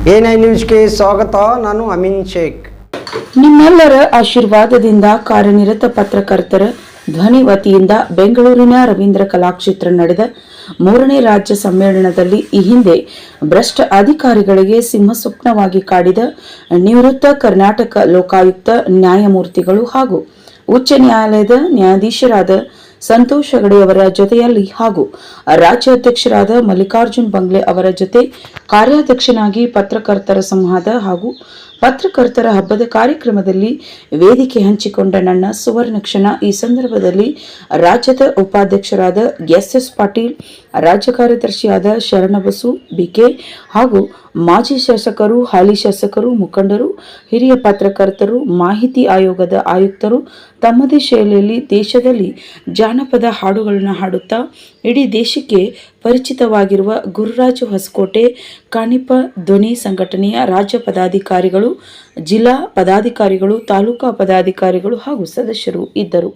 ಎ9 ನ್ಯೂಸ್ಗೆ ಸ್ವಾಗತ. ನಾನು ಅಮೀನ್ ಶೇಖ್. ನಿಮ್ಮೆಲ್ಲರ ಆಶೀರ್ವಾದದಿಂದ ಕಾರ್ಯನಿರತ ಪತ್ರಕರ್ತರ ಧ್ವನಿ ವತಿಯಿಂದ ಬೆಂಗಳೂರಿನ ರವೀಂದ್ರ ಕಲಾಕ್ಷೇತ್ರ ನಡೆದ 3ನೇ ರಾಜ್ಯ ಸಮ್ಮೇಳನದಲ್ಲಿ ಈ ಹಿಂದೆ ಭ್ರಷ್ಟ ಅಧಿಕಾರಿಗಳಿಗೆ ಸಿಂಹಸ್ವಪ್ನವಾಗಿ ಕಾಡಿದ ನಿವೃತ್ತ ಕರ್ನಾಟಕ ಲೋಕಾಯುಕ್ತ ನ್ಯಾಯಮೂರ್ತಿಗಳು ಹಾಗೂ ಉಚ್ಚ ನ್ಯಾಯಾಲಯದ ನ್ಯಾಯಾಧೀಶರಾದ ಸಂತೋಷ್ ಹೆಗಡೆ ಅವರ ಜೊತೆಯಲ್ಲಿ ಹಾಗೂ ರಾಜ್ಯಾಧ್ಯಕ್ಷರಾದ ಮಲ್ಲಿಕಾರ್ಜುನ್ ಬಂಗ್ಲೆ ಅವರ ಜೊತೆ ಕಾರ್ಯಾಧ್ಯಕ್ಷನಾಗಿ ಪತ್ರಕರ್ತರ ಸಂವಾದ ಹಾಗೂ ಪತ್ರಕರ್ತರ ಹಬ್ಬದ ಕಾರ್ಯಕ್ರಮದಲ್ಲಿ ವೇದಿಕೆ ಹಂಚಿಕೊಂಡ ನನ್ನ ಸುವರ್ಣ ಕ್ಷಣ. ಈ ಸಂದರ್ಭದಲ್ಲಿ ರಾಜ್ಯದ ಉಪಾಧ್ಯಕ್ಷರಾದ ಎಸ್ ಪಾಟೀಲ್, ರಾಜ್ಯ ಕಾರ್ಯದರ್ಶಿಯಾದ ಶರಣಬಸು ಬಿಕೆ ಹಾಗೂ ಮಾಜಿ ಶಾಸಕರು, ಹಾಲಿ ಶಾಸಕರು, ಮುಖಂಡರು, ಹಿರಿಯ ಪತ್ರಕರ್ತರು, ಮಾಹಿತಿ ಆಯೋಗದ ಆಯುಕ್ತರು ತಮ್ಮದೇ ಶೈಲಿಯಲ್ಲಿ ದೇಶದಲ್ಲಿ ಜಾನಪದ ಹಾಡುಗಳನ್ನು ಹಾಡುತ್ತಾ ಇಡೀ ದೇಶಕ್ಕೆ ಪರಿಚಿತವಾಗಿರುವ ಗುರುರಾಜ ಹೊಸಕೋಟೆ ಕಾಣಿಪ ಧ್ವನಿ ಸಂಘಟನೆಯ ರಾಜ್ಯ ಪದಾಧಿಕಾರಿಗಳು, ಜಿಲ್ಲಾ ಪದಾಧಿಕಾರಿಗಳು, ತಾಲೂಕಾ ಪದಾಧಿಕಾರಿಗಳು ಹಾಗೂ ಸದಸ್ಯರು ಇದ್ದರು.